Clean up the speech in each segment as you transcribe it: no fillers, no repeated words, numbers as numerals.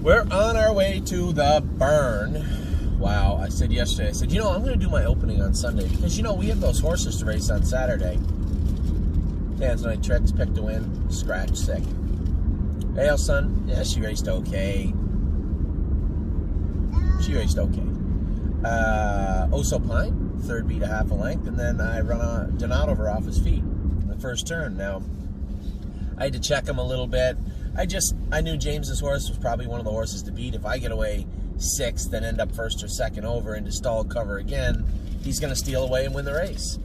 We're on our way to the burn. Wow, I said yesterday, I'm going to do my opening on Sunday because, we have those horses to race on Saturday. Tanzanite Tricks picked a win, scratch sick. Hail Sun, yeah, she raced okay. Oso Pine, third beat a half a length, and then I run Donato off his feet in the first turn. Now, I had to check him a little bit. I knew James's horse was probably one of the horses to beat. If I get away sixth and end up first or second over into stall cover again, he's going to steal away and win the race.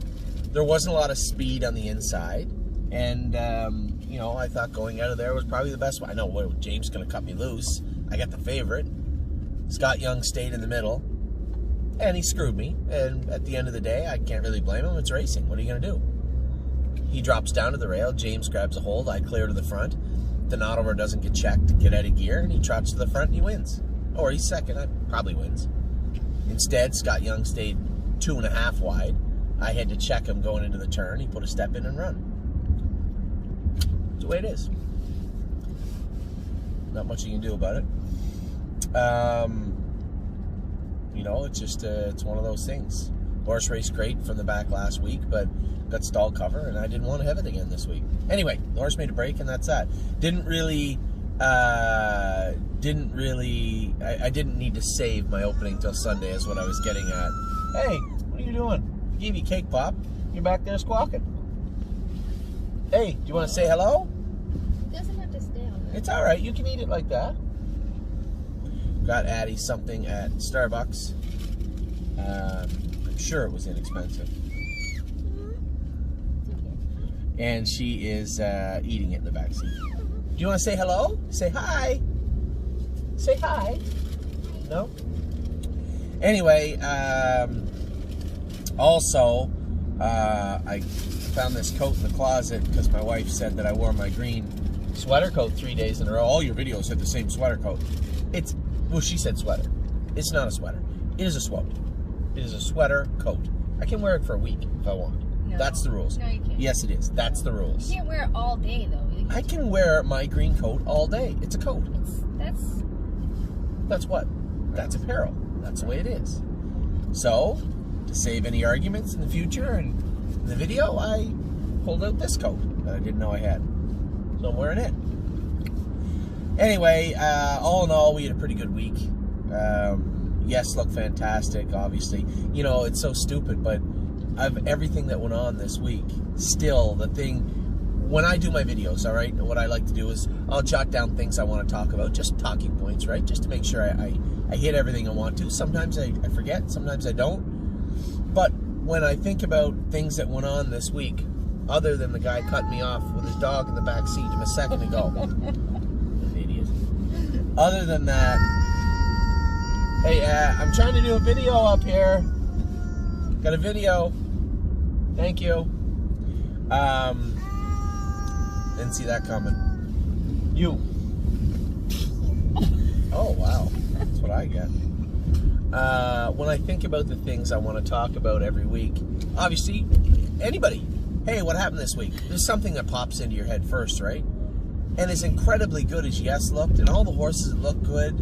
There wasn't a lot of speed on the inside, and I thought going out of there was probably the best one. I know James is going to cut me loose. I got the favorite. Scott Young stayed in the middle, and he screwed me. And at the end of the day, I can't really blame him. It's racing. What are you going to do? He drops down to the rail. James grabs a hold. I clear to the front. Donato doesn't get checked, get out of gear, and he trots to the front and he wins. Or he's second. I probably wins. Instead, Scott Young stayed 2.5 wide. I had to check him going into the turn. He put a step in and run. It's the way it is. Not much you can do about it. It's just it's one of those things. Horse raced great from the back last week, but got stall cover, and I didn't want to have it again this week. Anyway, the horse made a break, and that's that. I didn't need to save my opening till Sunday is what I was getting at. Hey, what are you doing? I gave you cake pop. You're back there squawking. Hey, do you want to say hello? It doesn't have to stay on there. It's all right. You can eat it like that. Got Addie something at Starbucks. I'm sure it was inexpensive. And she is eating it in the backseat. Do you want to say hello? Say hi. Say hi. No? Anyway, also, I found this coat in the closet because my wife said that I wore my green sweater coat 3 days in a row. All your videos had the same sweater coat. She said sweater. It's not a sweater. It is a sweater. It is a sweater coat. I can wear it for a week if I want. No. That's the rules. No, you can't. Yes, it is. That's the rules. You can't wear it all day, though. I can wear my green coat all day. It's a coat. That's what? That's apparel. That's the way it is. So, to save any arguments in the future and in the video, I pulled out this coat that I didn't know I had. So I'm wearing it. Anyway, all in all, we had a pretty good week. Yes, looked fantastic, obviously. It's so stupid, but of everything that went on this week, still, the thing, when I do my videos, all right, what I like to do is I'll jot down things I want to talk about, just talking points, right, just to make sure I hit everything I want to. Sometimes I forget, sometimes I don't. But when I think about things that went on this week, other than the guy cut me off with his dog in the back seat a second ago, an idiot. Other than that, hey, I'm trying to do a video up here. Got a video. Thank you. Didn't see that coming. You. Oh, wow. That's what I get. When I think about the things I want to talk about every week, obviously, anybody, hey, what happened this week? There's something that pops into your head first, right? And as incredibly good as Yes looked, and all the horses that looked good,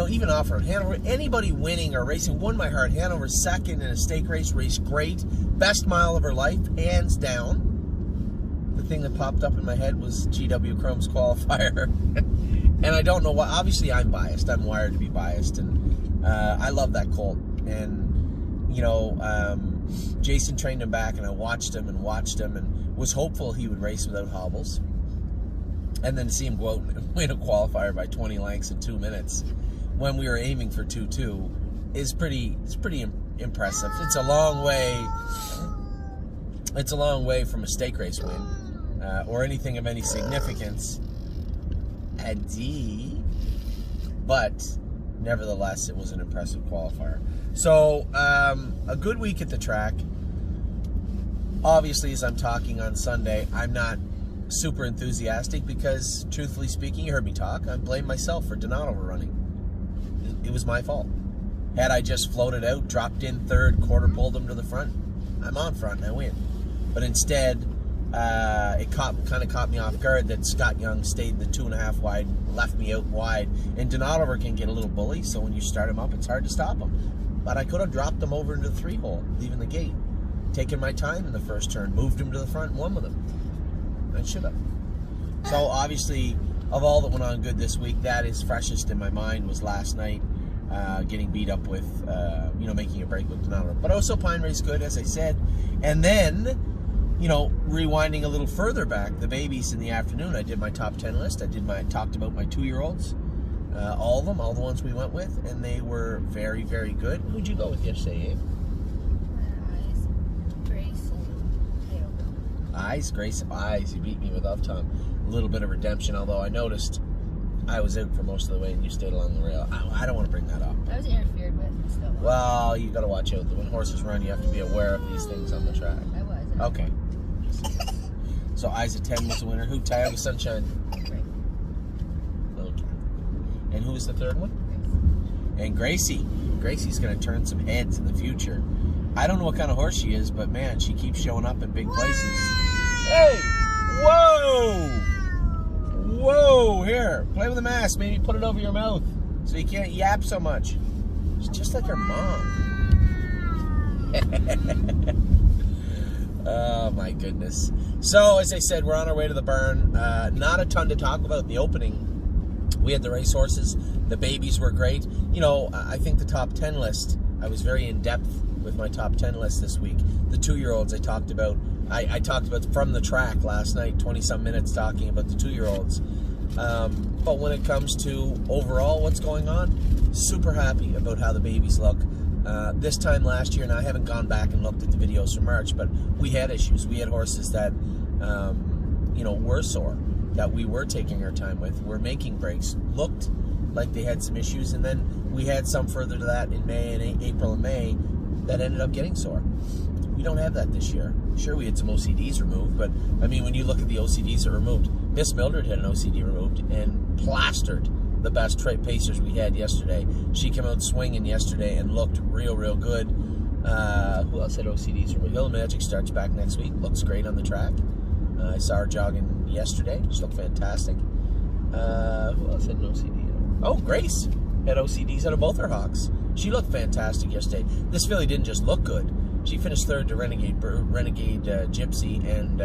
even Off-Road Hanover, anybody winning or racing won my heart. Hanover second in a stake race, raced great. Best mile of her life, hands down. The thing that popped up in my head was GW Chrome's qualifier. And I don't know why. Obviously, I'm biased. I'm wired to be biased. And I love that colt. And, Jason trained him back, and I watched him and was hopeful he would race without hobbles. And then to see him go out and win a qualifier by 20 lengths in 2 minutes when we were aiming for 2-2 is pretty impressive. It's a long way from a stake race win or anything of any significance. But nevertheless, it was an impressive qualifier. So a good week at the track. Obviously, as I'm talking on Sunday, I'm not super enthusiastic because, truthfully speaking, you heard me talk, I blame myself for Donato running. It was my fault. Had I just floated out, dropped in third, quarter pulled him to the front, I'm on front and I win. But instead, it kind of caught me off guard that Scott Young stayed the 2.5 wide, left me out wide, and Donadover can get a little bully, so when you start him up, it's hard to stop him. But I could have dropped him over into the 3-hole, leaving the gate, taken my time in the first turn, moved him to the front, and won with him. I should have. So obviously, of all that went on good this week, that is freshest in my mind was last night, getting beat up with, making a break with Donadover. But also Pine Race good, as I said, and then, rewinding a little further back, the babies in the afternoon, I did my top 10 list. I talked about my 2-year-olds, all of them, all the ones we went with, and they were very, very good. Who'd you go with yesterday, Abe? Grace, you beat me with Love Tongue. A little bit of redemption, although I noticed I was out for most of the way and you stayed along the rail. I don't want to bring that up. I was interfered with. Still. Well, you got to watch out. When horses run, you have to be aware of these things on the track. I was. Okay. So Isa 10 was the winner. Who? Tioga Sunshine. Right. Okay. And who was the third one? Grace. And Gracie. Gracie's going to turn some heads in the future. I don't know what kind of horse she is, but man, she keeps showing up in big places. Hey! Whoa! Whoa! Here, play with the mask. Maybe put it over your mouth so you can't yap so much. She's just like her mom. Oh my goodness. So, as I said, we're on our way to the burn. Not a ton to talk about in the opening. We had the race horses. The babies were great. I think the top 10 list, I was very in-depth with my top 10 list this week. The 2-year-olds I talked about. I talked about from the track last night, 20-some minutes talking about the 2-year-olds. But when it comes to overall what's going on, super happy about how the babies look. This time last year, and I haven't gone back and looked at the videos from March, but we had issues. We had horses that, were sore, that we were taking our time with, were making breaks, looked like they had some issues, and then we had some further to that in May and April and May that ended up getting sore. We don't have that this year. Sure, we had some OCDs removed, but I mean, when you look at the OCDs that were removed, Miss Mildred had an OCD removed and plastered the best trade pacers we had yesterday. She came out swinging yesterday and looked real, real good. Who else had OCDs removed? Hill Magic starts back next week. Looks great on the track. I saw her jogging yesterday. She looked fantastic. Who else had an OCD? Oh, Grace had OCDs out of both her hawks. She looked fantastic yesterday. This filly didn't just look good. She finished third to Renegade Gypsy and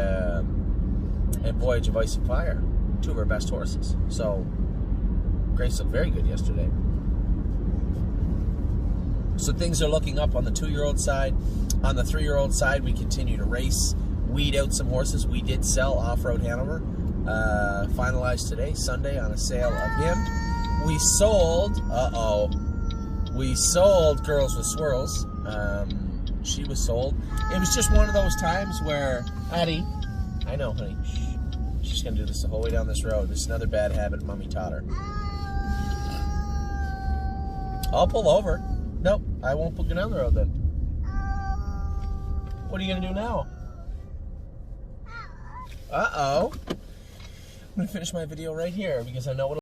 Voyage of Ice and Fire, 2 of her best horses. So Grace looked very good yesterday. So things are looking up on the 2-year-old side. On the 3-year-old side, we continue to race, weed out some horses. We did sell Off-Road Hanover, finalized today, Sunday, on a sale of him. We sold, we sold Girls with Swirls. She was sold. It was just one of those times where, Addie, I know, honey, she's going to do this the whole way down this road. This is another bad habit Mommy taught her. I'll pull over. Nope, I won't go down the road then. What are you going to do now? Uh-oh. I'm going to finish my video right here because I know what